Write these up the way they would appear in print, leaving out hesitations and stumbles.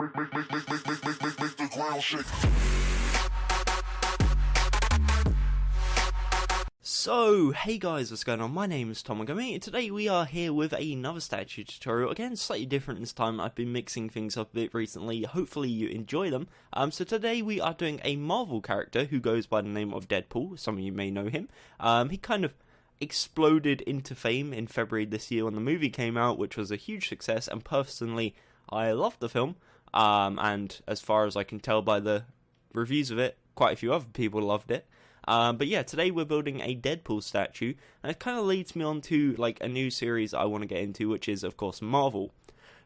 Make the ground shake. So, hey guys, what's going on? My name is Tom and Gummy, and today we are here with another statue tutorial. Again, slightly different this time. I've been mixing things up a bit recently. Hopefully you enjoy them. So today we are doing a Marvel character who goes by the name of Deadpool. Some of you may know him. He kind of exploded into fame in February this year when the movie came out, which was a huge success, and personally, I loved the film. And as far as I can tell by the reviews of it, quite a few other people loved it. But yeah, today we're building a Deadpool statue, and it kind of leads me on to like a new series I want to get into, which is of course Marvel.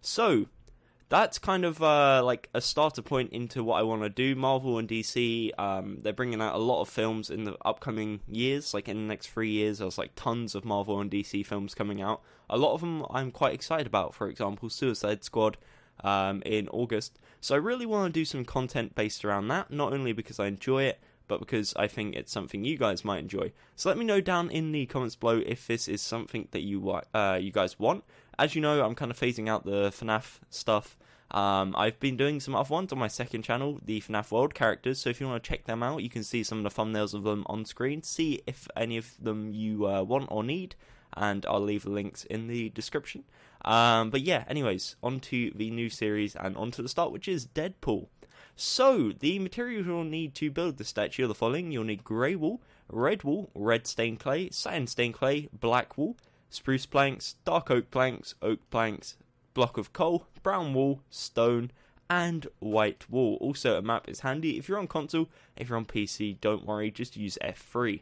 So that's kind of like a starter point into what I want to do. Marvel and DC, they're bringing out a lot of films in the upcoming years, like in the next 3 years. There's like tons of Marvel and DC films coming out. A lot of them I'm quite excited about. For example, Suicide Squad in August. So I really want to do some content based around that, not only because I enjoy it, but because I think it's something you guys might enjoy. So let me know down in the comments below if this is something that you guys want. As you know, I'm kind of phasing out the FNAF stuff. I've been doing some other ones on my second channel, the FNAF World characters, so if you want to check them out, you can see some of the thumbnails of them on screen, see if any of them you want or need, and I'll leave the links in the description. But yeah, anyways, on to the new series and on to the start, which is Deadpool. So, the materials you'll need to build the statue are the following. You'll need grey wool, red stained clay, cyan stained clay, black wool, spruce planks, dark oak planks, block of coal, brown wool, stone, and white wool. Also, a map is handy if you're on console. If you're on PC, don't worry, just use F3.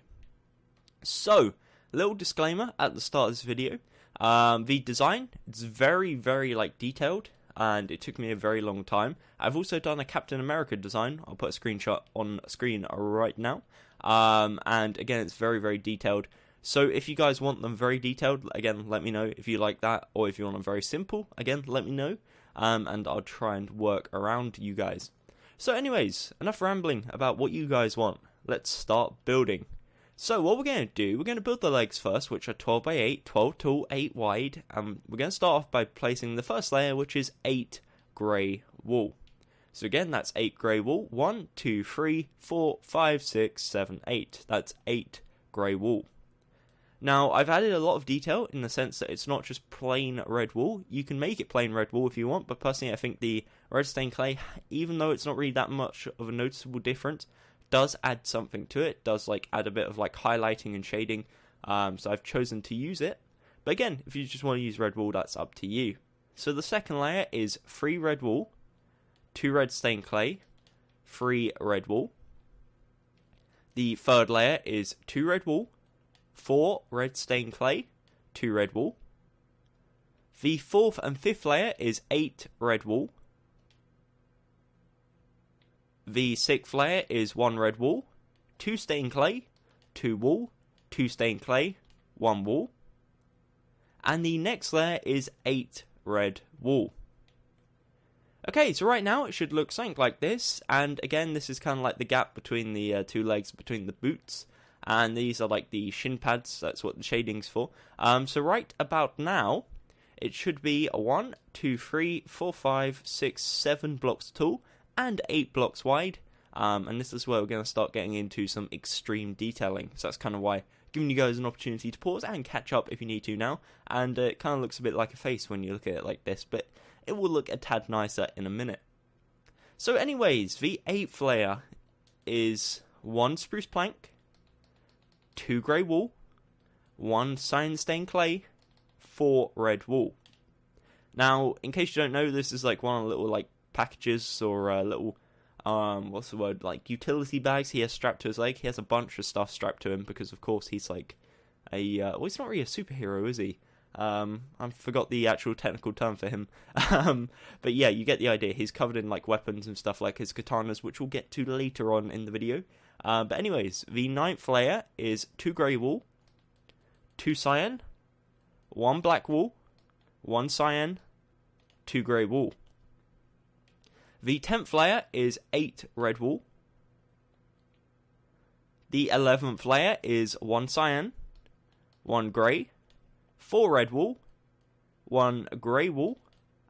So, little disclaimer at the start of this video. The design, it's very, very like detailed, and it took me a very long time. I've also done a Captain America design. I'll put a screenshot on screen right now. And again, it's very, very detailed. So if you guys want them very detailed, again, let me know if you like that. Or if you want them very simple, again, let me know. And I'll try and work around you guys. So anyways, enough rambling about what you guys want. Let's start building. So what we're going to do, we're going to build the legs first, which are 12 by 8, 12 tall, 8 wide. And we're going to start off by placing the first layer, which is 8 grey wool. So again, that's 8 grey wool. 1, 2, 3, 4, 5, 6, 7, 8. That's 8 grey wool. Now, I've added a lot of detail in the sense that it's not just plain red wool. You can make it plain red wool if you want, but personally I think the red stained clay, even though it's not really that much of a noticeable difference, does add something to it, does like add a bit of like highlighting and shading, so I've chosen to use it. But again, if you just want to use red wool, that's up to you. So the second layer is 3 red wool, 2 red stained clay, 3 red wool. The third layer is 2 red wool, 4 red stained clay, 2 red wool. The fourth and fifth layer is 8 red wool. The sixth layer is 1 red wool, 2 stained clay, 2 wool, 2 stained clay, 1 wool. And the next layer is 8 red wool. Okay, so right now it should look something like this. And again, this is kind of like the gap between the two legs, between the boots. And these are like the shin pads, that's what the shading's for. So right about now, it should be 1, 2, 3, 4, 5, 6, 7 blocks tall and 8 blocks wide, and this is where we're going to start getting into some extreme detailing, so that's kind of why giving you guys an opportunity to pause and catch up if you need to now, and it kind of looks a bit like a face when you look at it like this, but it will look a tad nicer in a minute. So anyways, the 8th layer is 1 spruce plank, 2 grey wool, 1 cyan stained clay, 4 red wool. Now, in case you don't know, this is like one of the little like packages or little what's the word, like utility bags he has strapped to his leg. He has a bunch of stuff strapped to him because of course he's like a well, he's not really a superhero, is he? I forgot the actual technical term for him. But yeah, you get the idea. He's covered in like weapons and stuff like his katanas, which we'll get to later on in the video. But anyways, the 9th layer is 2 grey wool, 2 cyan, 1 black wool, 1 cyan, 2 grey wool. The 10th layer is 8 red wool. The 11th layer is 1 cyan, 1 grey, 4 red wool, 1 grey wool,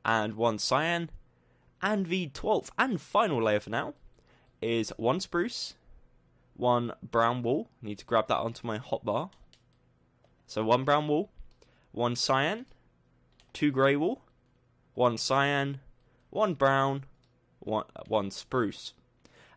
and 1 cyan. And the 12th and final layer for now is 1 spruce, 1 brown wool. I need to grab that onto my hotbar. So 1 brown wool, 1 cyan, 2 grey wool, 1 cyan, 1 brown, 1 spruce.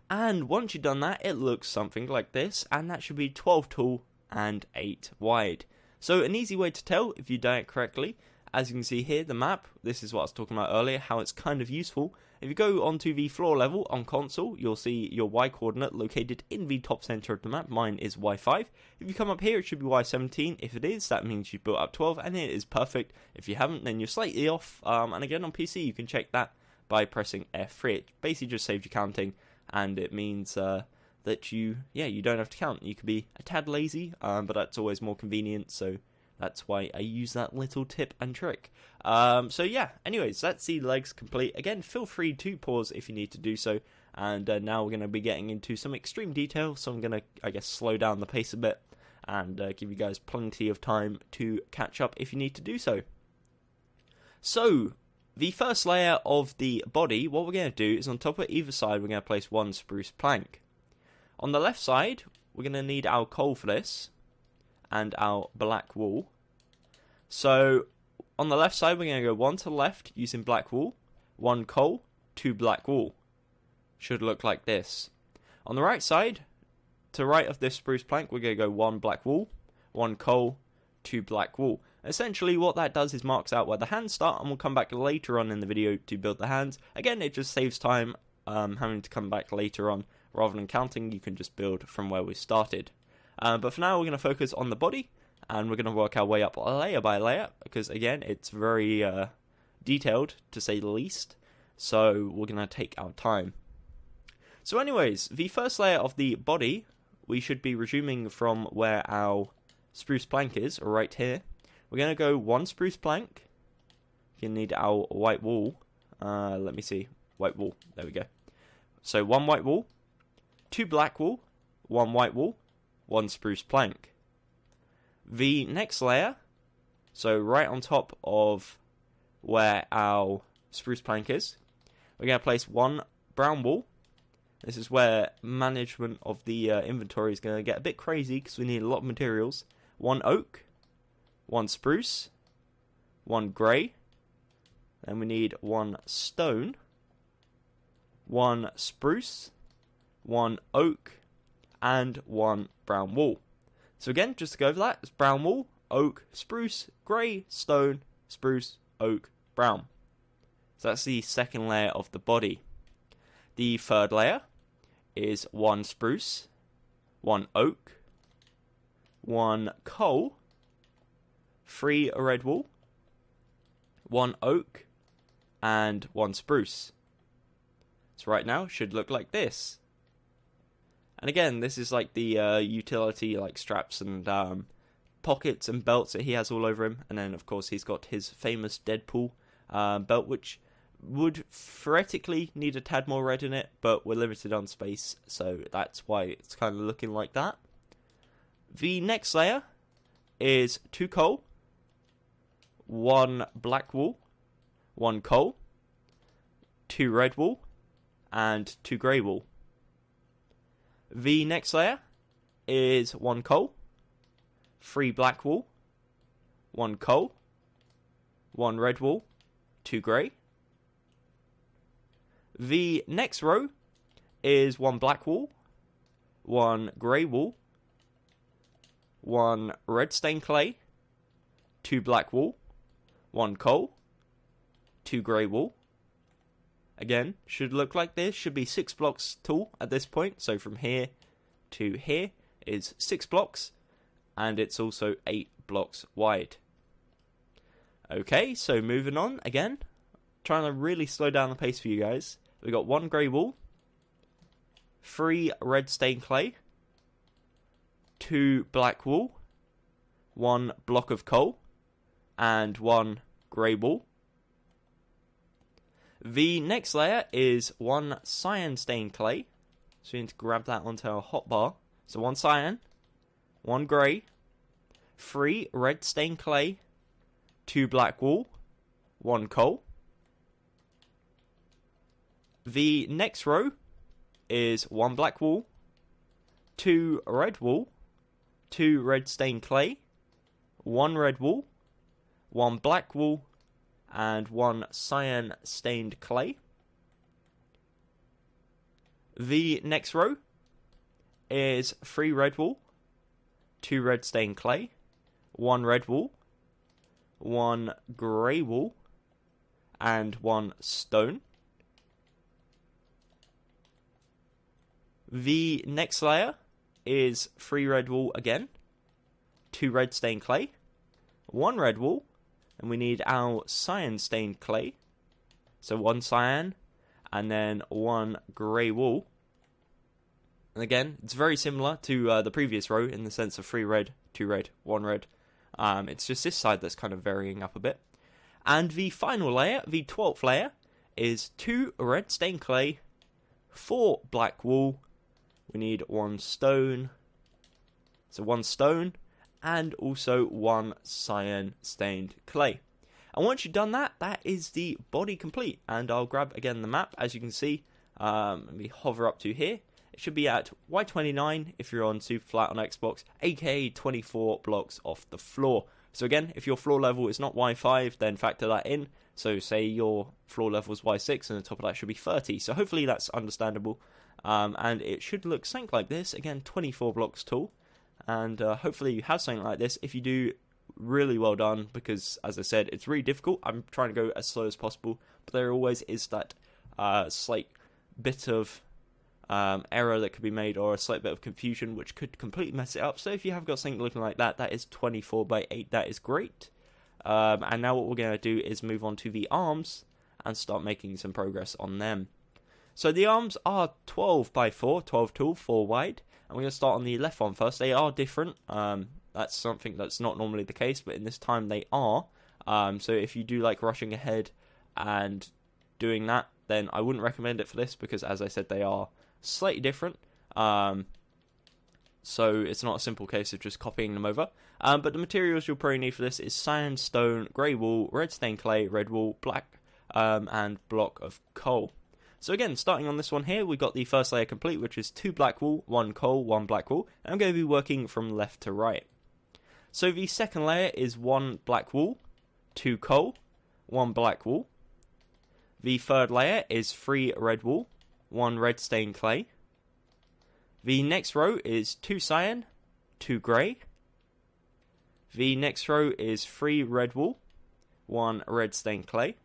And once you've done that, it looks something like this, and that should be 12 tall and 8 wide. So an easy way to tell if you done it correctly, as you can see here, the map, this is what I was talking about earlier, how it's kind of useful. If you go onto the floor level on console, you'll see your Y coordinate located in the top center of the map. Mine is Y5. If you come up here, it should be Y17. If it is, that means you've built up 12, and it is perfect. If you haven't, then you're slightly off. And again, on PC, you can check that by pressing F3. It basically just saves you counting, and it means that you don't have to count. You can be a tad lazy, but that's always more convenient, so that's why I use that little tip and trick. So yeah, anyways, that's the legs complete. Again, feel free to pause if you need to do so. And now we're going to be getting into some extreme detail, so I'm going to, I guess, slow down the pace a bit and give you guys plenty of time to catch up if you need to do so. So, the first layer of the body, what we're going to do is on top of either side, we're going to place 1 spruce plank. On the left side, we're going to need our coal for this, and our black wool. So on the left side, we're going to go 1 to the left using black wool, 1 coal, 2 black wool. Should look like this. On the right side, to the right of this spruce plank, we're going to go 1 black wool, 1 coal, 2 black wool. Essentially what that does is marks out where the hands start, and we'll come back later on in the video to build the hands. Again, it just saves time having to come back later on. Rather than counting, you can just build from where we started. But for now, we're going to focus on the body, and we're going to work our way up layer by layer, because again, it's very detailed, to say the least, so we're going to take our time. So anyways, the first layer of the body, we should be resuming from where our spruce plank is, right here. We're going to go 1 spruce plank. You need our white wool. Let me see. White wool. There we go. So 1 white wool, 2 black wool, 1 white wool, 1 spruce plank. The next layer, so right on top of where our spruce plank is, we're going to place 1 brown wool. This is where management of the inventory is going to get a bit crazy because we need a lot of materials. 1 oak, 1 spruce, 1 grey, then we need 1 stone, 1 spruce, 1 oak, and 1 brown wool. So again, just to go over that, it's brown wool, oak, spruce, grey, stone, spruce, oak, brown. So that's the second layer of the body. The third layer is 1 spruce, 1 oak, 1 coal, 3 red wool, 1 oak, and 1 spruce. So right now, it should look like this. And again, this is like the utility, like straps and pockets and belts that he has all over him. And then, of course, he's got his famous Deadpool belt, which would theoretically need a tad more red in it, but we're limited on space, so that's why it's kind of looking like that. The next layer is 2 coal, 1 black wool, 1 coal, 2 red wool, and 2 grey wool. The next layer is 1 coal, 3 black wool, 1 coal, 1 red wool, 2 grey. The next row is 1 black wool, 1 grey wool, 1 red stained clay, 2 black wool, 1 coal, 2 grey wool. Again, should look like this, should be 6 blocks tall at this point, so from here to here is 6 blocks, and it's also 8 blocks wide. Okay, so moving on again, trying to really slow down the pace for you guys. We got 1 grey wool, 3 red stained clay, 2 black wool, 1 block of coal, and 1 grey wool. The next layer is 1 cyan stained clay, so we need to grab that onto our hotbar. So 1 cyan, 1 grey, 3 red stained clay, 2 black wool, 1 coal. The next row is 1 black wool, 2 red wool, 2 red stained clay, 1 red wool, 1 black wool, and 1 cyan stained clay. The next row is 3 red wool, 2 red stained clay, 1 red wool, 1 grey wool, and 1 stone. The next layer is 3 red wool again, 2 red stained clay, 1 red wool, and we need our cyan stained clay. So 1 cyan, and then 1 grey wool. And again, it's very similar to the previous row in the sense of 3 red, 2 red, 1 red. It's just this side that's kind of varying up a bit. And the final layer, the 12th layer, is 2 red stained clay, 4 black wool. We need 1 stone. So 1 stone, and also 1 cyan stained clay. And once you've done that, that is the body complete. And I'll grab again the map. As you can see, let me hover up to here. It should be at Y29 if you're on super flat on Xbox, aka 24 blocks off the floor. So again, if your floor level is not Y5, then factor that in. So say your floor level is Y6, and the top of that should be 30. So hopefully that's understandable. And it should look something like this. Again, 24 blocks tall. And hopefully you have something like this. If you do, really well done, because as I said, it's really difficult. I'm trying to go as slow as possible, but there always is that slight bit of error that could be made, or a slight bit of confusion which could completely mess it up. So if you have got something looking like that, that is 24 by 8. That is great. And now what we're going to do is move on to the arms and start making some progress on them. So the arms are 12 by 4, 12 tall, 4 wide. And we're going to start on the left one first. They are different. That's something that's not normally the case, but in this time they are. So if you do like rushing ahead and doing that, then I wouldn't recommend it for this, because as I said, they are slightly different. So it's not a simple case of just copying them over. But the materials you'll probably need for this is cyan, stone, grey wool, red stained clay, red wool, black, and block of coal. So again, starting on this one here, we got the first layer complete, which is 2 black wool, 1 coal, 1 black wool, and I'm going to be working from left to right. So the second layer is 1 black wool, 2 coal, 1 black wool. The third layer is 3 red wool, 1 red stained clay. The next row is 2 cyan, 2 grey. The next row is 3 red wool, 1 red stained clay.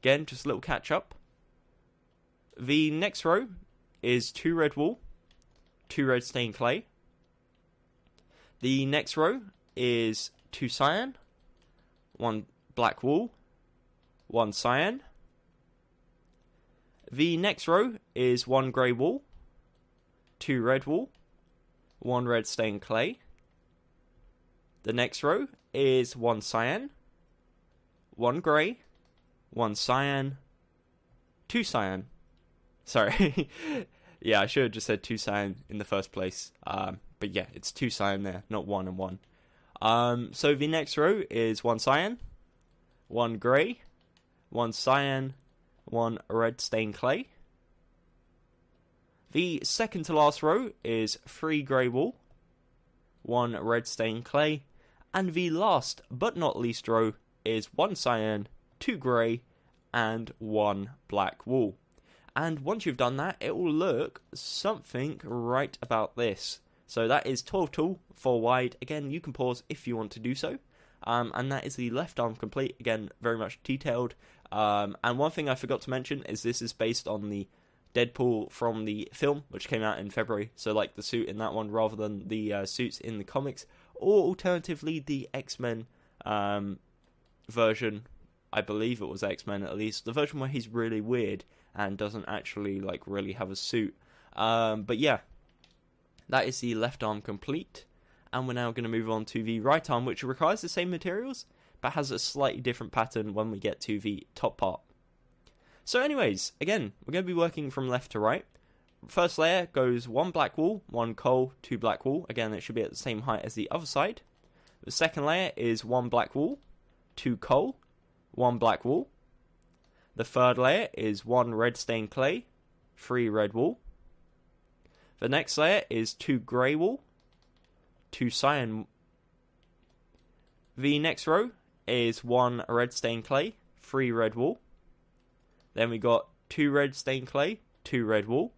Again, just a little catch up. The next row is 2 red wool, 2 red stained clay. The next row is 2 cyan, 1 black wool, 1 cyan. The next row is 1 grey wool, 2 red wool, 1 red stained clay. The next row is 1 cyan, 1 grey, 1 cyan, 2 cyan. Sorry. Yeah, I should have just said 2 cyan in the first place. But yeah, it's 2 cyan there, not 1 and 1. So the next row is 1 cyan, 1 grey, 1 cyan, 1 red stained clay. The second to last row is 3 grey wool, 1 red stained clay. And the last but not least row is 1 cyan, 2 grey, and 1 black wool. And once you've done that, it will look something right about this. So that is 12 tall, 4 wide. Again, you can pause if you want to do so. And that is the left arm complete. Again, very much detailed. And one thing I forgot to mention is this is based on the Deadpool from the film, which came out in February. So like the suit in that one rather than the suits in the comics. Or alternatively, the X-Men version. I believe it was X-Men at least. The version where he's really weird and doesn't actually like really have a suit. But yeah, that is the left arm complete. And we're now going to move on to the right arm, which requires the same materials, but has a slightly different pattern when we get to the top part. So anyways, again, we're going to be working from left to right. First layer goes 1 black wool, 1 coal, 2 black wool. Again, it should be at the same height as the other side. The second layer is 1 black wool, 2 coal, 1 black wool. The third layer is 1 red stained clay, 3 red wool. The next layer is 2 grey wool, 2 cyan. The next row is 1 red stained clay, 3 red wool. Then we got 2 red stained clay, 2 red wool.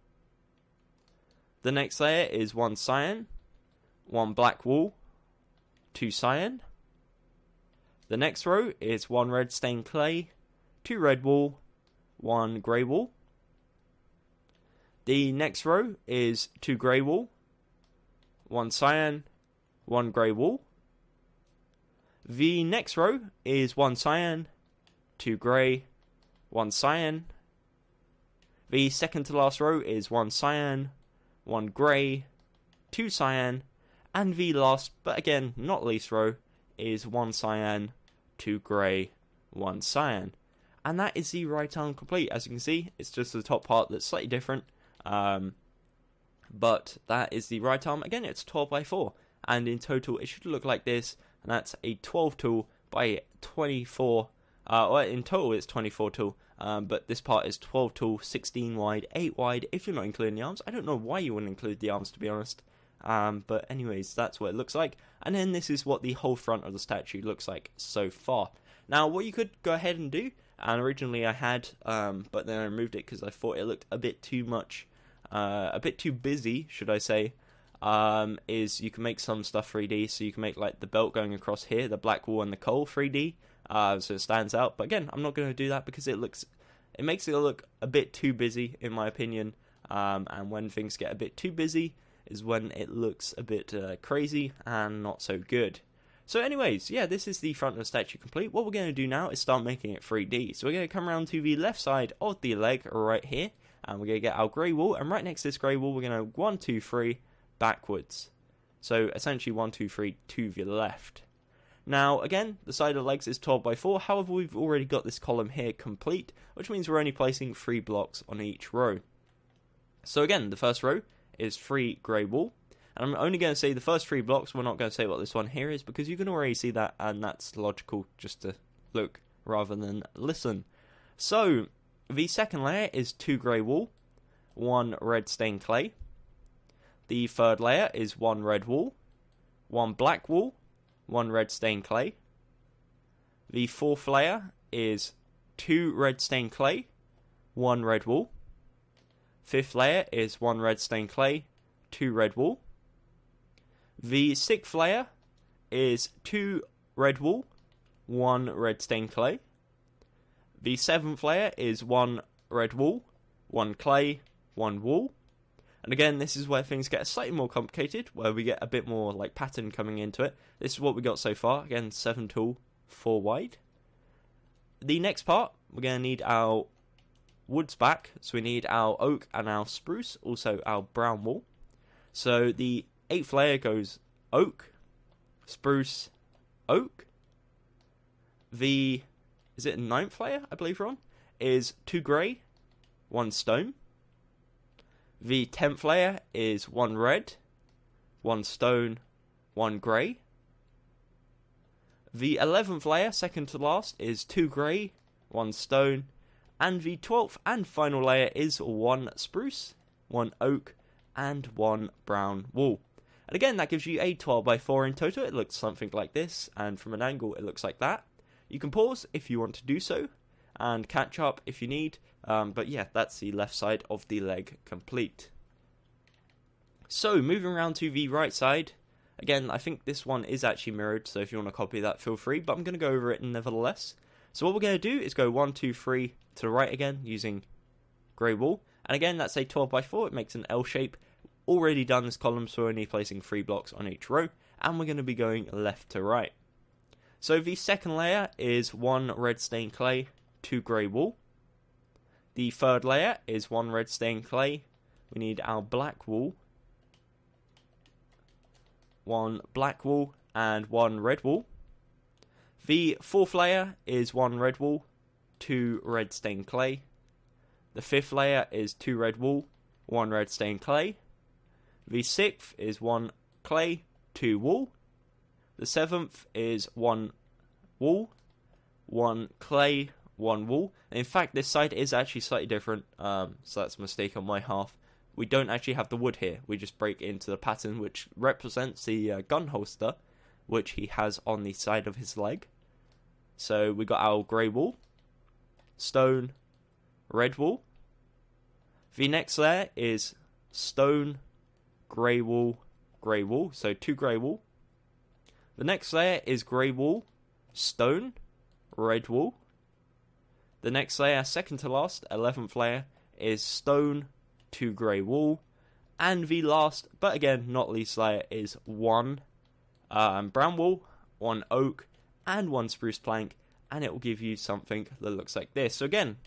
The next layer is 1 cyan, 1 black wool, 2 cyan. The next row is 1 red stained clay, 2 red wool, 1 grey wool. The next row is 2 grey wool, 1 cyan, 1 grey wool. The next row is 1 cyan, 2 grey, 1 cyan. The second to last row is 1 cyan, 1 grey, 2 cyan, and the last, but again not least row, is 1 cyan, 2 grey, 1 cyan. And that is the right arm complete. As you can see, it's just the top part that's slightly different. But that is the right arm. Again, it's 12 by 4. And in total, it should look like this. And that's a 12 tool by 24. Well, in total, it's 24 tool. But this part is 12 tool, 16 wide, 8 wide, if you're not including the arms. I don't know why you wouldn't include the arms, to be honest. But anyways, that's what it looks like. And then this is what the whole front of the statue looks like so far. Now, what you could go ahead and do, and originally I had, but then I removed it because I thought it looked a bit too much, a bit too busy, should I say, is you can make some stuff 3D. So you can make like the belt going across here, the black wool and the coal 3D, so it stands out. But again, I'm not going to do that because it makes it look a bit too busy, in my opinion. And when things get a bit too busy is when it looks a bit crazy and not so good. So anyways, yeah, this is the front of the statue complete. What we're going to do now is start making it 3D. So we're going to come around to the left side of the leg right here, and we're going to get our grey wool, and right next to this grey wool we're going to 1, 2, 3 backwards. So essentially 1, 2, 3 to the left. Now again, the side of the legs is 12 by 4, however we've already got this column here complete, which means we're only placing 3 blocks on each row. So again, the first row is 3 grey wool. And I'm only going to say the first 3 blocks, we're not going to say what this one here is, because you can already see that, and that's logical just to look rather than listen. So, the second layer is 2 grey wool, 1 red stained clay. The third layer is 1 red wool, 1 black wool, 1 red stained clay. The fourth layer is 2 red stained clay, 1 red wool. Fifth layer is 1 red stained clay, 2 red wool. The sixth layer is 2 red wool, 1 red stained clay. The seventh layer is 1 red wool, 1 clay, 1 wool. And again, this is where things get slightly more complicated, where we get a bit more like pattern coming into it. This is what we got so far. Again, 7 tool, 4 wide. The next part, we're going to need our woods back. So we need our oak and our spruce, also our brown wool. So the 8th layer goes oak, spruce, oak. The 9th layer, I believe we're on, is 2 grey, 1 stone. The 10th layer is 1 red, 1 stone, 1 grey. The 11th layer, second to last, is 2 grey, 1 stone. And the 12th and final layer is 1 spruce, 1 oak, and 1 brown wool. And again, that gives you a 12 by 4 in total. It looks something like this, and from an angle it looks like that. You can pause if you want to do so, and catch up if you need. But yeah, that's the left side of the leg complete. So, moving around to the right side. Again, I think this one is actually mirrored, so if you want to copy that, feel free. But I'm going to go over it nevertheless. So what we're going to do is go 1, 2, 3 to the right again, using grey wool. And again, that's a 12 by 4. It makes an L shape. Already done this column, so we're only placing 3 blocks on each row, and we're going to be going left to right. So the second layer is 1 red stained clay, 2 grey wool. The third layer is 1 red stained clay. We need our black wool, 1 black wool, and 1 red wool. The fourth layer is 1 red wool, 2 red stained clay. The fifth layer is 2 red wool, 1 red stained clay. The sixth is 1 clay, 2 wool. The seventh is 1 wool, 1 clay, one wall. And in fact, this side is actually slightly different, so that's a mistake on my half. We don't actually have the wood here. We just break into the pattern which represents the gun holster, which he has on the side of his leg. So we got our grey wall, stone, red wall. The next layer is stone, grey wall, so 2 grey wall. The next layer is grey wall, stone, red wall. The next layer, second to last, 11th layer, is stone, 2 grey wall. And the last, but again not least layer, is 1 brown wall, 1 oak, and 1 spruce plank, and it will give you something that looks like this. So again,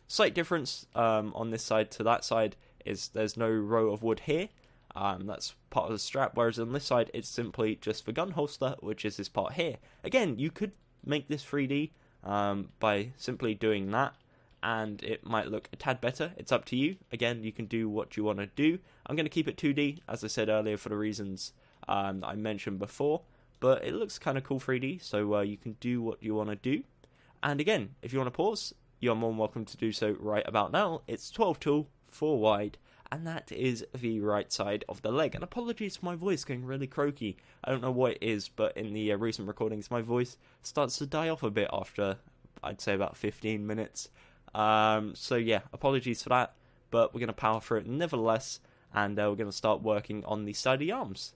slight difference on this side to that side is there's no row of wood here. That's part of the strap, whereas on this side it's simply just the gun holster, which is this part here. Again, you could make this 3D by simply doing that, and it might look a tad better. It's up to you. Again, you can do what you want to do. I'm going to keep it 2D, as I said earlier, for the reasons I mentioned before, but it looks kind of cool 3D, so you can do what you want to do. And again, if you want to pause, you're more than welcome to do so right about now. It's 12 tall, 4 wide, and that is the right side of the leg. And apologies for my voice going really croaky. I don't know what it is, but in the recent recordings, my voice starts to die off a bit after, I'd say, about 15 minutes. So yeah, apologies for that, but we're going to power through it nevertheless, and we're going to start working on the side of the arms.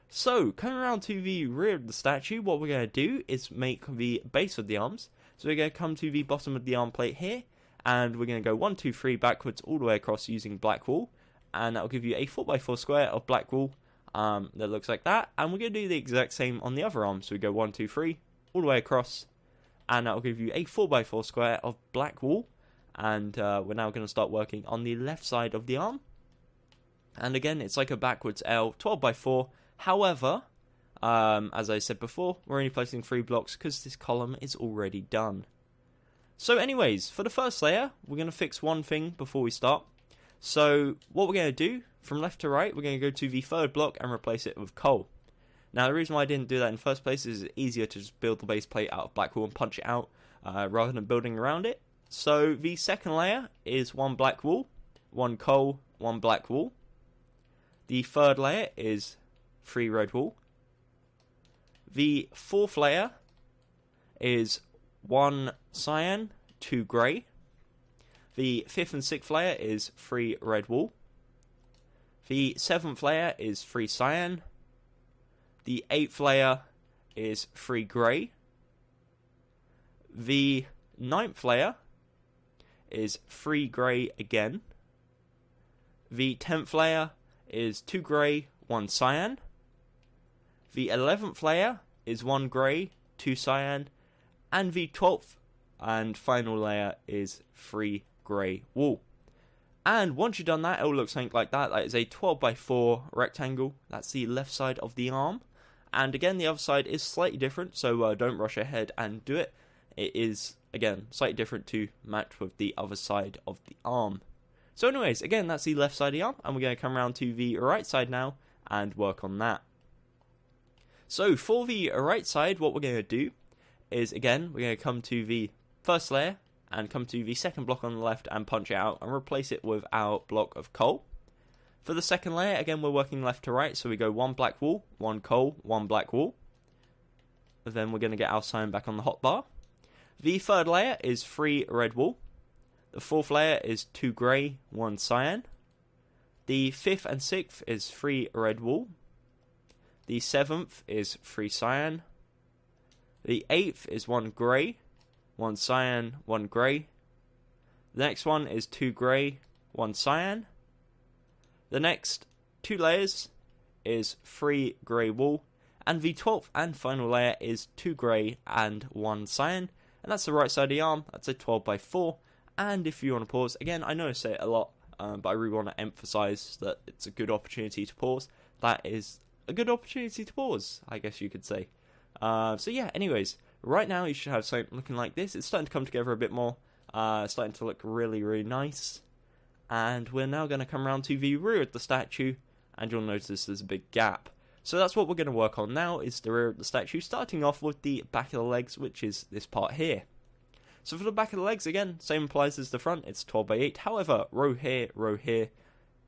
So, coming around to the rear of the statue, what we're going to do is make the base of the arms. So we're going to come to the bottom of the arm plate here, and we're going to go 1, 2, 3 backwards all the way across using black wool, and that will give you a 4x4 square of black wool that looks like that. And we're going to do the exact same on the other arm. So we go 1, 2, 3 all the way across, and that will give you a 4x4 square of black wool. And we're now going to start working on the left side of the arm. And again, it's like a backwards L, 12x4. However, as I said before, we're only placing 3 blocks because this column is already done. So anyways, for the first layer, we're going to fix one thing before we start. So what we're going to do, from left to right, we're going to go to the third block and replace it with coal. Now the reason why I didn't do that in the first place is it's easier to just build the base plate out of black wool and punch it out rather than building around it. So the second layer is 1 black wool, 1 coal, 1 black wool. The third layer is 3 red wool. The fourth layer is 1 cyan, 2 grey. The fifth and sixth layer is 3 red wool. The seventh layer is 3 cyan. The eighth layer is 3 grey. The ninth layer is 3 grey again. The 10th layer is 2 grey, 1 cyan. The 11th layer is 1 grey, 2 cyan. And the 12th and final layer is 3 grey wool. And once you've done that, it will look something like that. That is a 12x4 rectangle. That's the left side of the arm. And again, the other side is slightly different, so don't rush ahead and do it. It is, again, slightly different to match with the other side of the arm. So anyways, again, that's the left side of the arm, and we're going to come around to the right side now and work on that. So for the right side, what we're going to do is, again, we're going to come to the first layer and come to the second block on the left and punch it out and replace it with our block of coal. For the second layer, again, we're working left to right, so we go 1 black wool, 1 coal, 1 black wool. Then we're going to get our sign back on the hotbar. The third layer is 3 red wool. The fourth layer is 2 grey, 1 cyan. The fifth and sixth is 3 red wool. The seventh is 3 cyan. The eighth is 1 grey, 1 cyan, 1 grey. The next one is 2 grey, 1 cyan. The next 2 layers is 3 grey wool. And the 12th and final layer is 2 grey and 1 cyan. And that's the right side of the arm. That's a 12x4. And if you want to pause, again, I know I say it a lot, but I really want to emphasize that it's a good opportunity to pause. That is a good opportunity to pause, I guess you could say. So yeah, anyways, right now you should have something looking like this. It's starting to come together a bit more. It's starting to look really, really nice. And we're now going to come around to the rear of the statue, and you'll notice there's a big gap. So that's what we're going to work on now, is the rear of the statue, starting off with the back of the legs, which is this part here. So for the back of the legs, again, same applies as the front. It's 12 by 8. However, row here,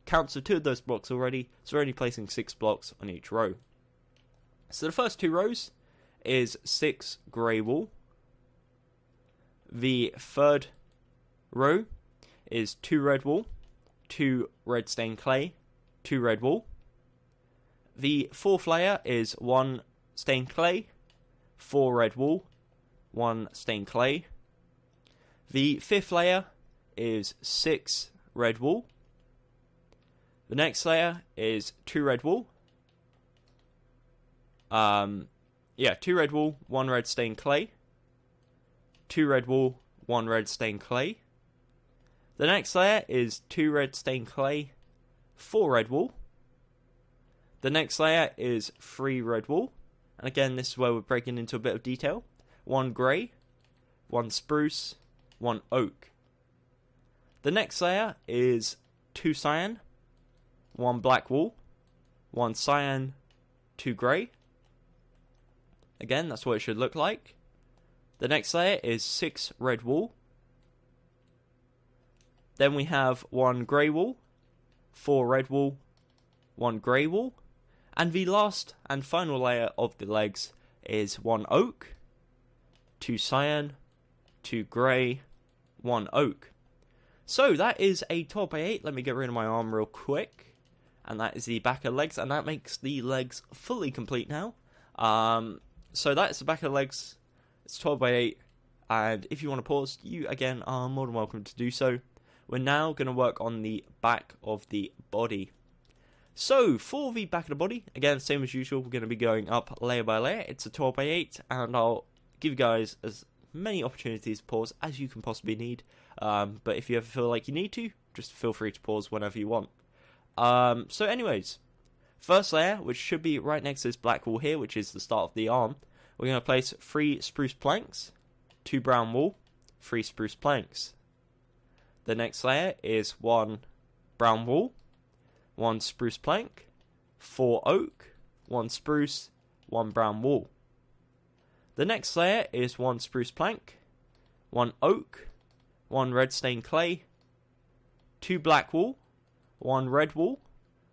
counts for 2 of those blocks already. So we're only placing 6 blocks on each row. So the first 2 rows is 6 grey wool. The third row is 2 red wool, 2 red stained clay, 2 red wool. The fourth layer is 1 stained clay, 4 red wool, 1 stained clay. The fifth layer is 6 red wool. The next layer is 2 red wool. 2 red wool, 1 red stained clay. 2 red wool, 1 red stained clay. The next layer is 2 red stained clay, 4 red wool. The next layer is 3 red wool. And again, this is where we're breaking into a bit of detail. 1 grey, 1 spruce, 1 oak. The next layer is 2 cyan, 1 black wool, 1 cyan, 2 grey. Again, that's what it should look like. The next layer is 6 red wool. Then we have 1 grey wool, 4 red wool, 1 grey wool. And the last and final layer of the legs is 1 oak, 2 cyan, 2 grey, 1 oak. So that is a 12 by 8. Let me get rid of my arm real quick. And that is the back of the legs. And that makes the legs fully complete now. So that's the back of the legs. It's 12 by 8, and if you want to pause, you again are more than welcome to do so. We're now going to work on the back of the body. So for the back of the body, again, same as usual, we're going to be going up layer by layer. It's a 12 by 8, and I'll give you guys as many opportunities to pause as you can possibly need. But if you ever feel like you need to, just feel free to pause whenever you want. So anyways, first layer, which should be right next to this black wool here, which is the start of the arm. We're going to place 3 spruce planks, 2 brown wool, 3 spruce planks. The next layer is 1 brown wool, 1 spruce plank, 4 oak, 1 spruce, 1 brown wool. The next layer is 1 spruce plank, 1 oak, 1 red stained clay, 2 black wool, 1 red wool,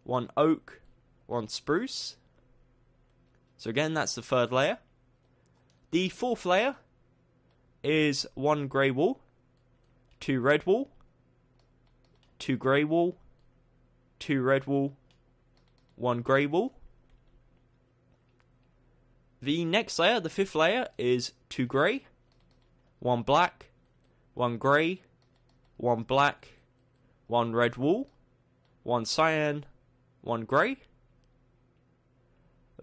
1 oak, 1 spruce. So again, that's the third layer. The fourth layer is 1 grey wool, 2 red wool, 2 grey wool, 2 red wool, 1 grey wool. The next layer, the fifth layer, is 2 grey, 1 black, 1 grey, 1 black, 1 red wool, 1 cyan, 1 grey.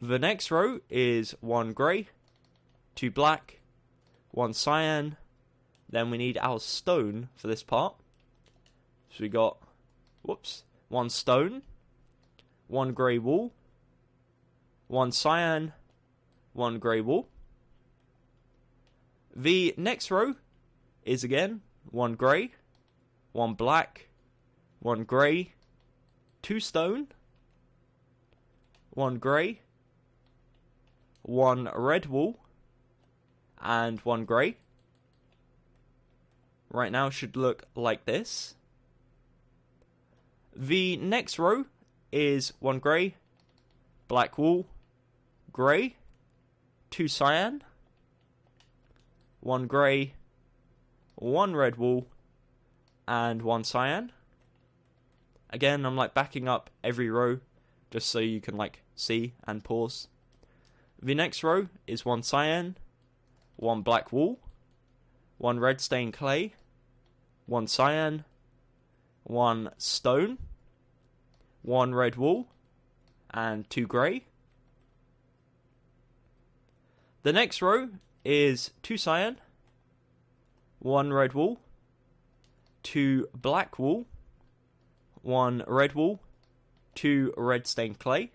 The next row is 1 grey, 2 black, 1 cyan. Then we need our stone for this part. So we got, 1 stone, 1 grey wool, 1 cyan, 1 grey wool. The next row is again 1 grey, 1 black, 1 grey, 2 stone, 1 grey, 1 red wool, and 1 grey. Right now it should look like this. The next row is 1 grey, black wool, grey, 2 cyan, 1 grey, 1 red wool, and 1 cyan. Again, I'm like backing up every row just so you can like see and pause. The next row is 1 cyan, 1 black wool, 1 red stained clay, 1 cyan, 1 stone, 1 red wool, and 2 grey. The next row is 2 cyan, 1 red wool, 2 black wool, 1 red wool, 2 red stained clay.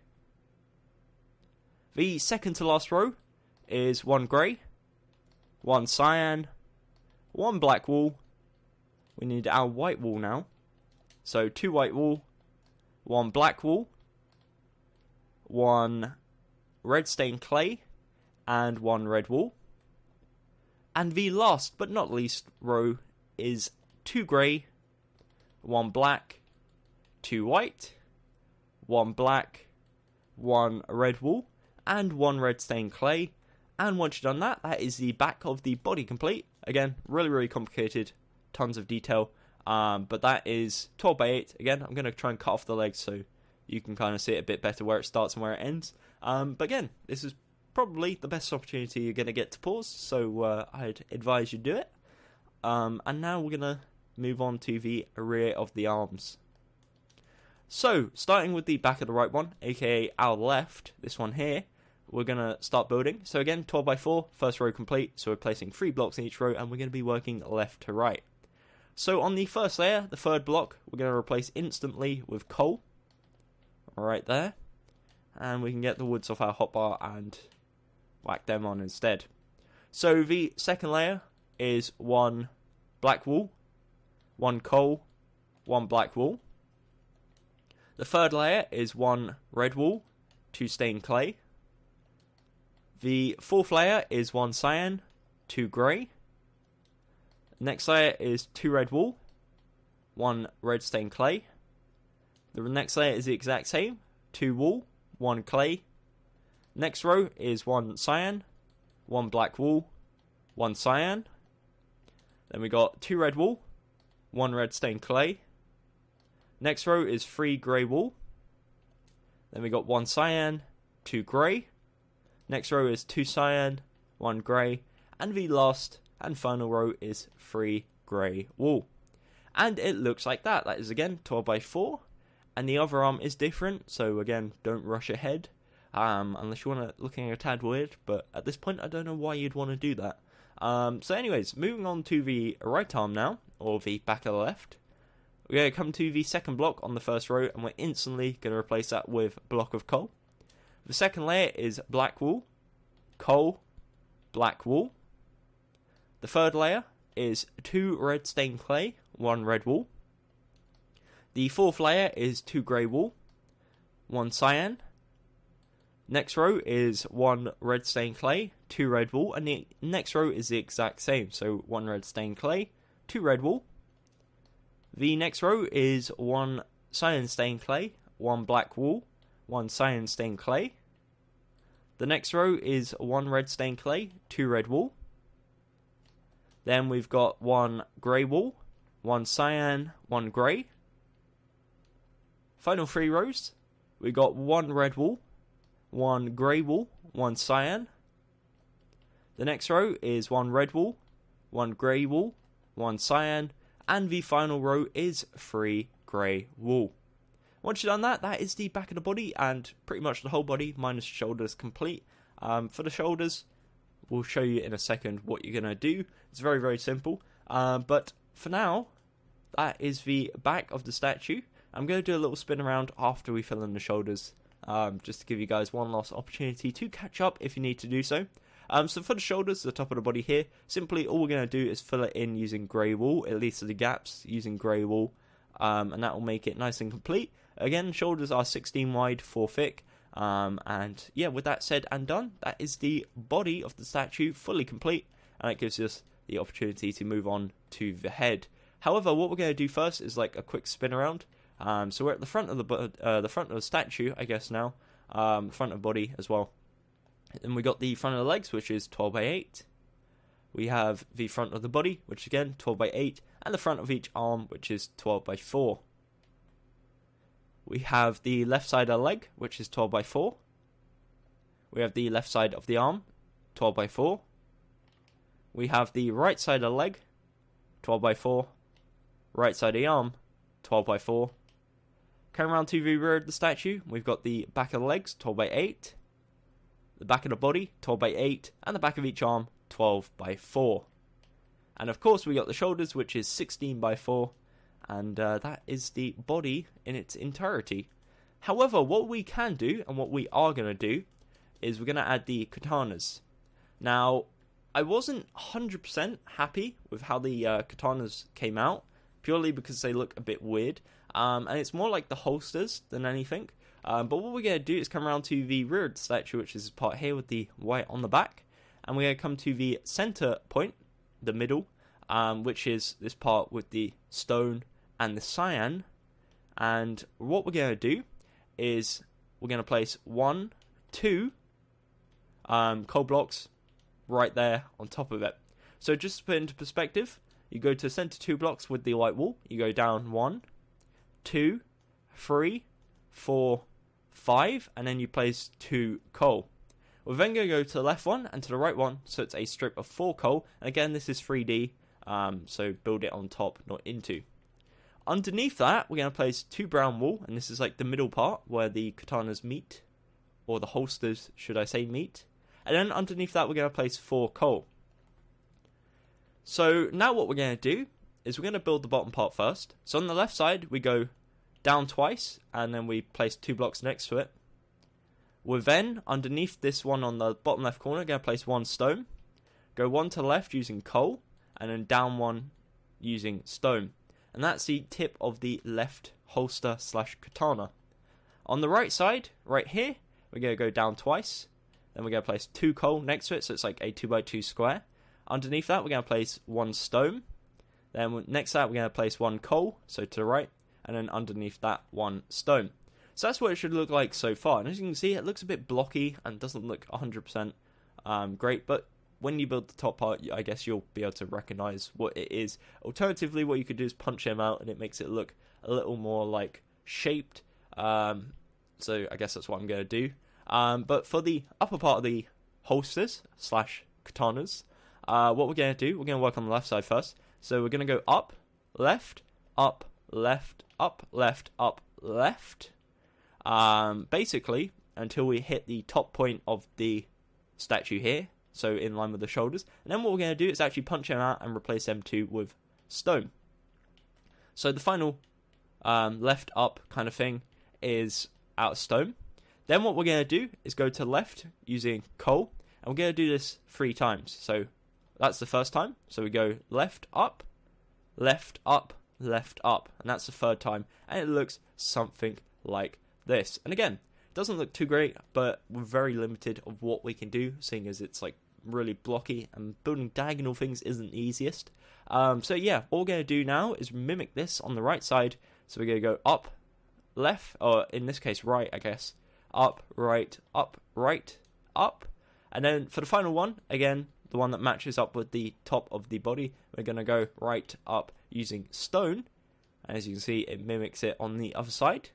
The second to last row is 1 grey, 1 cyan, 1 black wool. We need our white wool now. So 2 white wool, 1 black wool, 1 red stained clay, and 1 red wool. And the last but not least row is 2 grey, 1 black, 2 white, 1 black, 1 red wool, and 1 red stained clay. And once you've done that, that is the back of the body complete. Again, really complicated, tons of detail. But that is 12 by 8. Again, I'm going to try and cut off the legs so you can kind of see it a bit better where it starts and where it ends. But again, this is probably the best opportunity you're going to get to pause, so I'd advise you do it. And now we're going to move on to the rear of the arms. So, starting with the back of the right one, aka our left, this one here, we're going to start building. So again, 12 by 4, first row complete, so we're placing 3 blocks in each row, and we're going to be working left to right. So on the first layer, the third block, we're going to replace instantly with coal, right there. And we can get the woods off our hotbar and whack them on instead. So the second layer is 1 black wool, 1 coal, 1 black wool. The third layer is 1 red wool, 2 stained clay. The fourth layer is 1 cyan, 2 grey. Next layer is 2 red wool, 1 red stained clay. The next layer is the exact same, 2 wool, 1 clay. Next row is 1 cyan, 1 black wool, 1 cyan. Then we got 2 red wool, 1 red stained clay. Next row is 3 grey wool. Then we got 1 cyan, 2 grey. Next row is 2 cyan, 1 grey. And the last and final row is 3 grey wool. And it looks like that. That is again 12 by 4. And the other arm is different, so again, don't rush ahead. Unless you want to looking a tad weird, but at this point I don't know why you'd want to do that. So anyways, moving on to the right arm now, or the back of the left. We're going to come to the second block on the first row, and we're instantly going to replace that with a block of coal. The second layer is black wool, coal, black wool. The third layer is 2 red stained clay, 1 red wool. The fourth layer is 2 grey wool, 1 cyan. Next row is 1 red stained clay, 2 red wool, and the next row is the exact same, so 1 red stained clay, 2 red wool. The next row is 1 cyan stained clay, 1 black wool, 1 cyan stained clay. The next row is 1 red stained clay, 2 red wool. Then we've got 1 grey wool, 1 cyan, 1 grey. Final 3 rows, we got 1 red wool, 1 grey wool, 1 cyan. The next row is 1 red wool, 1 grey wool, 1 cyan, and the final row is 3 grey wool. Once you've done that, that is the back of the body and pretty much the whole body minus the shoulders complete. For the shoulders, we'll show you in a second what you're going to do. It's very simple. But for now, that is the back of the statue. I'm going to do a little spin around after we fill in the shoulders, just to give you guys one last opportunity to catch up if you need to do so. So for the shoulders, the top of the body here, simply all we're going to do is fill it in using grey wool, at least the gaps using grey wool, and that will make it nice and complete. Again, shoulders are 16 wide, 4 thick, and yeah, with that said and done, that is the body of the statue fully complete, and it gives us the opportunity to move on to the head. However, what we're going to do first is like a quick spin around. So we're at the front of the statue, I guess now, front of body as well. And we got the front of the legs, which is 12 by 8. We have the front of the body, which again 12 by 8, and the front of each arm, which is 12 by 4. We have the left side of the leg, which is 12 by 4. We have the left side of the arm, 12 by 4. We have the right side of the leg, 12 by 4. Right side of the arm, 12 by 4. Coming around to the rear of the statue, we've got the back of the legs, 12 by 8. The back of the body, 12 by 8. And the back of each arm, 12 by 4. And of course we got the shoulders, which is 16 by 4. And that is the body in its entirety. However, what we can do, and what we are going to do, is we're going to add the katanas. Now, I wasn't 100% happy with how the katanas came out, purely because they look a bit weird. And it's more like the holsters than anything. But what we're going to do is come around to the rear of the statue, which is this part here with the white on the back. And we're going to come to the center point, the middle, which is this part with the stone and the cyan. And what we're going to do is we're going to place 1, 2 coal blocks right there on top of it. So just to put it into perspective, you go to center 2 blocks with the white wall, you go down 1, 2, 3, 4, 5, and then you place 2 coal. We're then going to go to the left one and to the right one, so it's a strip of 4 coal. And again, this is 3D, so build it on top, not into. Underneath that, we're going to place 2 brown wool, and this is like the middle part where the katanas meet, or the holsters, should I say, meet. And then underneath that, we're going to place 4 coal. So now what we're going to do is we're going to build the bottom part first. So on the left side, we go down twice, and then we place 2 blocks next to it. We're then, underneath this one on the bottom left corner, going to place 1 stone. Go 1 to the left using coal, and then down 1 using stone. And that's the tip of the left holster / katana. On the right side, right here, we're going to go down twice. Then we're going to place 2 coal next to it, so it's like a 2x2 square. Underneath that, we're going to place 1 stone. Then next to that, we're going to place 1 coal, so to the right. And then underneath that, 1 stone. So that's what it should look like so far. And as you can see, it looks a bit blocky and doesn't look 100% great. But when you build the top part, I guess you'll be able to recognize what it is. Alternatively, what you could do is punch them out, and it makes it look a little more like shaped. So I guess that's what I'm going to do. But for the upper part of the holsters / katanas, what we're going to do, we're going to work on the left side first. So we're going to go up, left, up, left, up, left, up, left. Basically, until we hit the top point of the statue here. So in line with the shoulders. And then what we're going to do is actually punch them out and replace them 2 with stone. So the final left up kind of thing is out of stone. Then what we're going to do is go to left using coal. And we're going to do this 3 times. So that's the first time. So we go left up, left up, left up. And that's the 3rd time. And it looks something like this. And again, it doesn't look too great, but we're very limited of what we can do, seeing as it's like really blocky and building diagonal things isn't the easiest. So yeah, what we're going to do now is mimic this on the right side. So we're going to go up, left, or in this case right, I guess. Up, right, up, right, up. And then for the final one, again, the one that matches up with the top of the body, we're going to go right up using stone. And as you can see, it mimics it on the other side.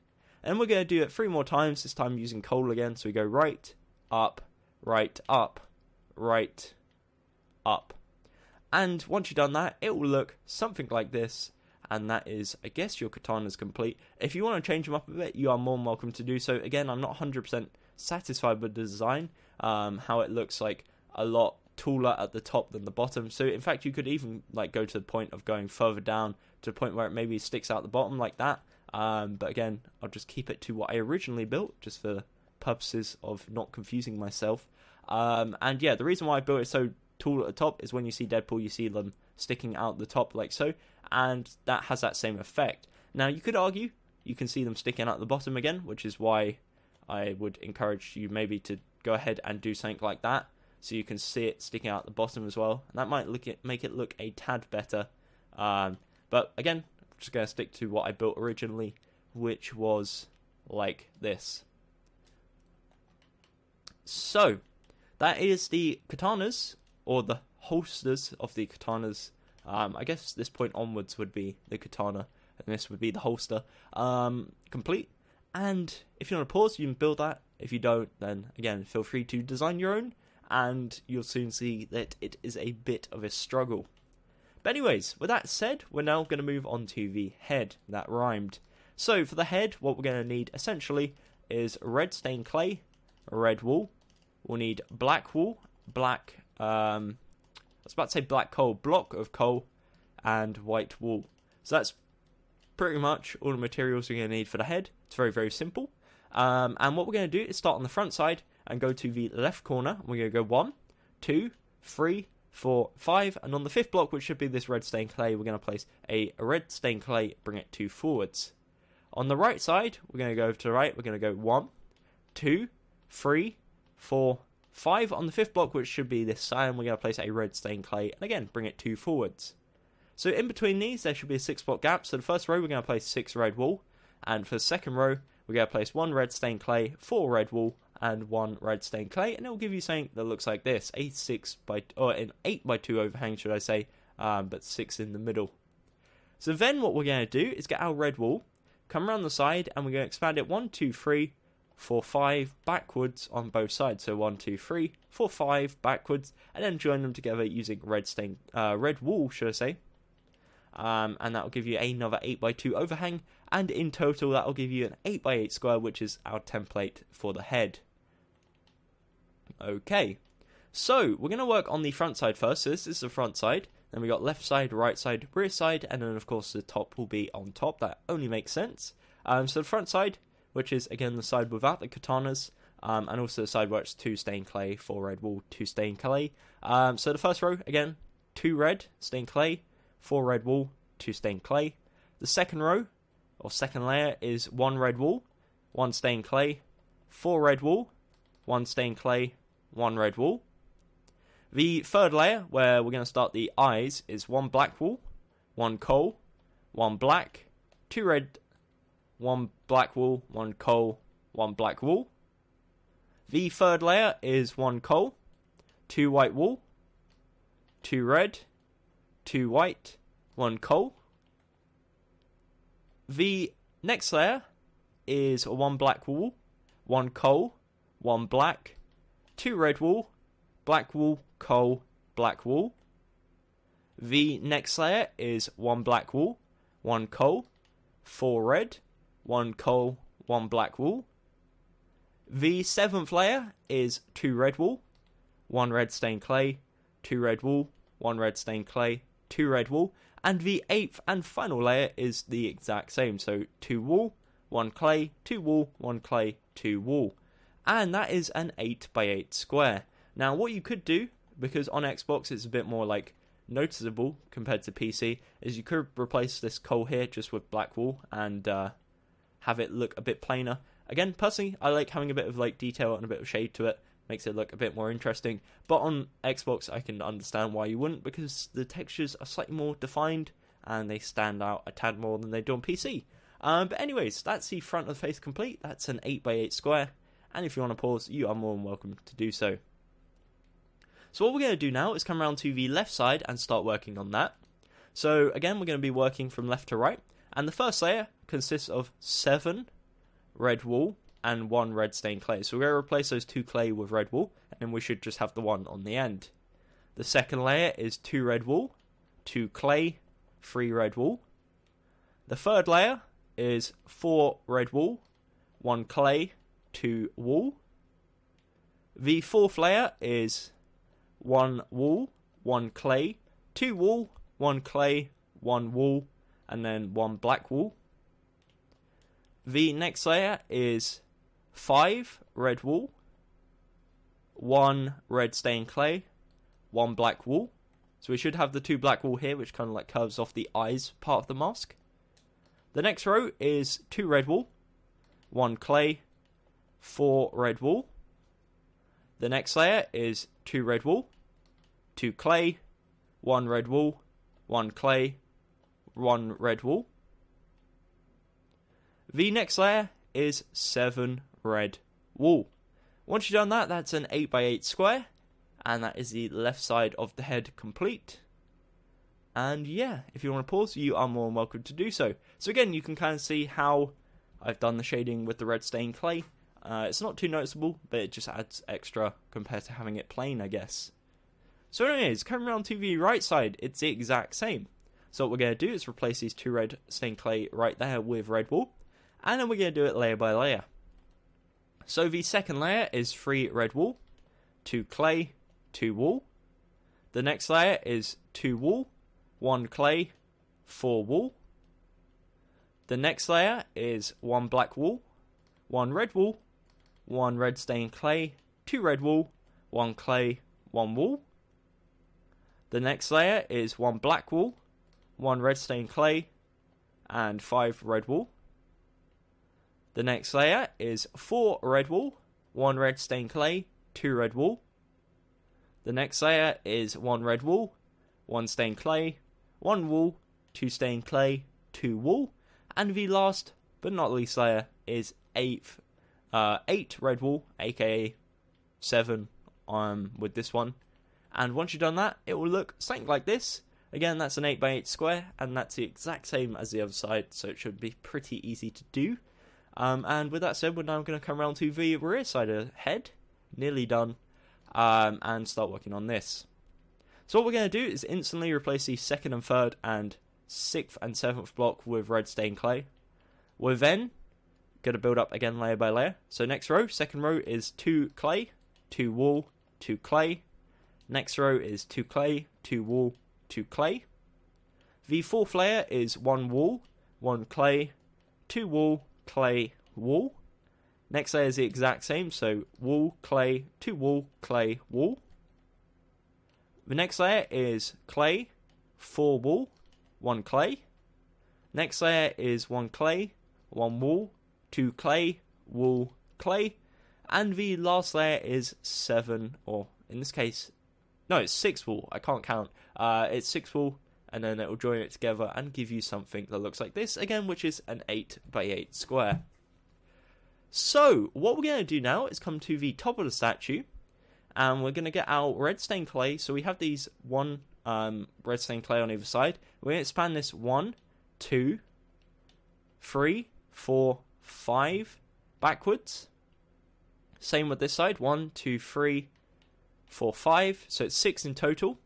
And we're going to do it 3 more times, this time using coal again. So we go right, up, right, up, right, up. And once you've done that, it will look something like this. And that is, I guess, your katana's complete. If you want to change them up a bit, you are more than welcome to do so. Again, I'm not 100% satisfied with the design. How it looks like a lot taller at the top than the bottom. So in fact, you could even like go to the point of going further down to the point where it maybe sticks out the bottom like that. But again, I'll just keep it to what I originally built, just for purposes of not confusing myself. And yeah, the reason why I built it so tall at the top is when you see Deadpool, you see them sticking out the top like so, and that has that same effect. Now, you could argue you can see them sticking out the bottom again, which is why I would encourage you maybe to go ahead and do something like that, so you can see it sticking out the bottom as well. And that might make it look a tad better. But again, I'm just going to stick to what I built originally, which was like this. So, that is the katanas, or the holsters of the katanas. I guess this point onwards would be the katana, and this would be the holster. Complete. And if you want to pause, you can build that. If you don't, then again, feel free to design your own, and you'll soon see that it is a bit of a struggle. But anyways, with that said, we're now going to move on to the head. That rhymed. So for the head, what we're going to need essentially is red stained clay, red wool. We'll need black wool, black, I was about to say black coal, block of coal, and white wool. So that's pretty much all the materials you're going to need for the head. It's very, very simple. And what we're going to do is start on the front side and go to the left corner. We're going to go 1, 2, 3, 4, 5, and on the 5th block, which should be this red stained clay, we're going to place a red stained clay, bring it 2 forwards. On the right side, we're going to go to the right, we're going to go 1, 2, 3, 4, 5 on the 5th block, which should be this side, and we're going to place a red stained clay, and again, bring it 2 forwards. So in between these, there should be a 6 block gap. So the first row, we're going to place 6 red wool, and for the second row, we're going to place 1 red stained clay, 4 red wool, and 1 red stained clay, and it will give you something that looks like this: an 8 by 2 overhang, should I say, but 6 in the middle. So then what we're going to do is get our red wool, come around the side, and we're going to expand it 1, 2, 3, 4, 5 backwards on both sides. So 1, 2, 3, 4, 5 backwards, and then join them together using red wool, should I say. And that will give you another 8 by 2 overhang, and in total that will give you an 8 by 8 square, which is our template for the head. Okay, so we're going to work on the front side first. So this is the front side, then we got left side, right side, rear side, and then of course the top will be on top. That only makes sense. So the front side, which is again the side without the katanas, and also the side where it's 2 stained clay, 4 red wool, 2 stained clay. So the first row, again, 2 red stained clay, 4 red wool, 2 stained clay. The second row, or second layer, is 1 red wool, 1 stained clay, 4 red wool, 1 stained clay, 1 red wool. The third layer, where we're going to start the eyes, is 1 black wool, 1 coal, 1 black, 2 red, 1 black wool, 1 coal, 1 black wool. The third layer is 1 coal, 2 white wool, 2 red, 2 white, 1 coal. The next layer is 1 black wool, 1 coal, 1 black, 2 red wool, black wool, coal, black wool. The next layer is 1 black wool, 1 coal, 4 red, 1 coal, 1 black wool. The 7th layer is 2 red wool, 1 red stained clay, 2 red wool, 1 red stained clay, 2 red wool. And the 8th and final layer is the exact same. So 2 wool, 1 clay, 2 wool, 1 clay, 2 wool. And that is an 8 by 8 square. Now what you could do, because on Xbox it's a bit more like noticeable compared to PC, is you could replace this coal here just with black wool and have it look a bit plainer. Again, personally, I like having a bit of like detail and a bit of shade to it. Makes it look a bit more interesting. But on Xbox, I can understand why you wouldn't, because the textures are slightly more defined and they stand out a tad more than they do on PC. But anyways, that's the front of the face complete. That's an 8 by 8 square. And if you want to pause, you are more than welcome to do so. So what we're going to do now is come around to the left side and start working on that. So again, we're going to be working from left to right. And the first layer consists of 7 red wool and 1 red stained clay. So we're going to replace those 2 clay with red wool, and then we should just have the 1 on the end. The second layer is 2 red wool, 2 clay, 3 red wool. The third layer is 4 red wool, 1 clay, 2 wool. The fourth layer is 1 wool, 1 clay, 2 wool, 1 clay, 1 wool, and then 1 black wool. The next layer is 5 red wool, 1 red stained clay, 1 black wool. So we should have the 2 black wool here, which kind of like curves off the eyes part of the mask. The next row is 2 red wool, 1 clay, 4 red wool. The next layer is 2 red wool, 2 clay, 1 red wool, 1 clay, 1 red wool. The next layer is 7 red wool. Once you've done that, that's an 8 by 8 square, and that is the left side of the head complete. And yeah, if you want to pause, you are more than welcome to do so. So again, you can kind of see how I've done the shading with the red stained clay. It's not too noticeable, but it just adds extra compared to having it plain, I guess. So anyways, coming around to the right side, it's the exact same. So what we're going to do is replace these 2 red stained clay right there with red wool, and then we're going to do it layer by layer. So the second layer is 3 red wool, 2 clay, 2 wool. The next layer is 2 wool, 1 clay, 4 wool. The next layer is 1 black wool, 1 red wool, 1 red stained clay, 2 red wool, 1 clay, 1 wool. The next layer is 1 black wool, 1 red stained clay, and 5 red wool. The next layer is 4 red wool, 1 red stained clay, 2 red wool. The next layer is 1 red wool, 1 stained clay, 1 wool, 2 stained clay, 2 wool, and the last but not least layer is 8 red wool, aka 7 with this one. And once you've done that, it will look something like this. Again, that's an 8x8 square, and that's the exact same as the other side, so it should be pretty easy to do. And with that said, we're now going to come around to the rear side of the head, nearly done, and start working on this. So what we're going to do is instantly replace the 2nd and 3rd and 6th and 7th block with red stained clay. We're then going to build up again layer by layer. So next row, 2nd row is 2 clay, 2 wool, 2 clay. Next row is 2 clay, 2 wool, 2 clay. The 4th layer is 1 wool, 1 clay, 2 wool, clay, wool. Next layer is the exact same, so wool, clay, 2 wool, clay, wool. The next layer is clay, 4 wool, 1 clay. Next layer is 1 clay, 1 wool, 2 clay, wool, clay. And the last layer is 7, or in this case, no, it's 6 wool. I can't count. It's 6 wool, and then it will join it together and give you something that looks like this again, which is an 8x8 square. So what we're going to do now is come to the top of the statue, and we're going to get our red stained clay. So we have these 1 red stained clay on either side. We're going to expand this 1, 2, 3, 4, 5 backwards. Same with this side, 1, 2, 3, 4, 5, so it's 6 in total.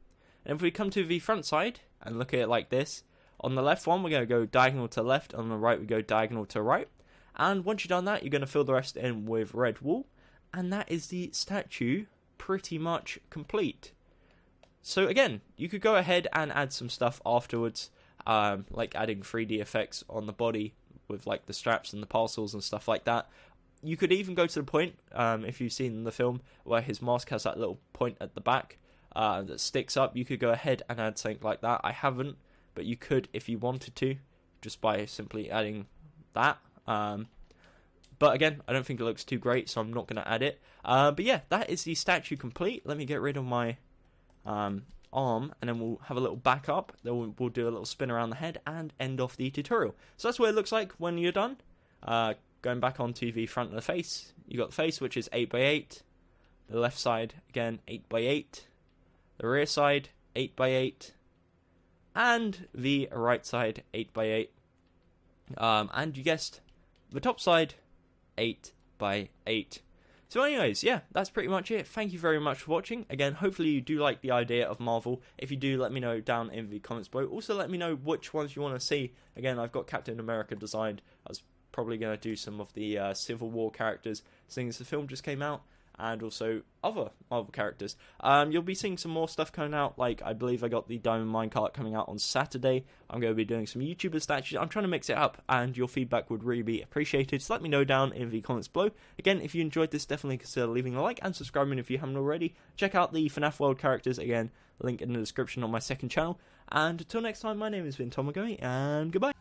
And if we come to the front side and look at it like this, on the left one we're going to go diagonal to left, on the right we go diagonal to right. And once you've done that, you're going to fill the rest in with red wool, and that is the statue pretty much complete. So again, you could go ahead and add some stuff afterwards, like adding 3D effects on the body with like the straps and the parcels and stuff like that. You could even go to the point, if you've seen the film, where his mask has that little point at the back that sticks up. You could go ahead and add something like that. I haven't, but you could if you wanted to, just by simply adding that. But again, I don't think it looks too great, so I'm not going to add it. But yeah, that is the statue complete. Let me get rid of my arm, and then we'll have a little back up. Then we'll do a little spin around the head and end off the tutorial. So that's what it looks like when you're done. Going back onto the front of the face, you got the face, which is 8x8. The left side, again, 8x8. The rear side, 8x8. And the right side, 8x8. And you guessed, the top side, 8x8. So anyways, yeah, that's pretty much it. Thank you very much for watching. Again, hopefully you do like the idea of Marvel. If you do, let me know down in the comments below. Also, let me know which ones you want to see. Again, I've got Captain America designed. I was probably going to do some of the Civil War characters, seeing as the film just came out, and also other Marvel characters. You'll be seeing some more stuff coming out, like I believe I got the Diamond Minecart coming out on Saturday. I'm going to be doing some YouTuber statues. I'm trying to mix it up, and your feedback would really be appreciated, so let me know down in the comments below. Again, if you enjoyed this, definitely consider leaving a like and subscribing if you haven't already. Check out the FNAF World characters, again, link in the description on my second channel. And until next time, my name has been Tom Gummy, and goodbye.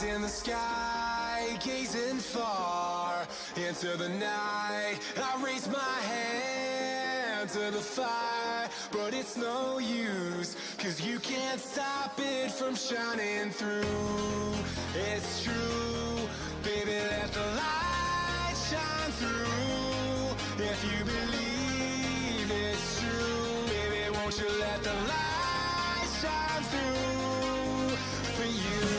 In the sky, gazing far into the night, I raise my hand to the fire, but it's no use, 'cause you can't stop it from shining through. It's true, baby, let the light shine through. If you believe it's true, baby, won't you let the light shine through for you?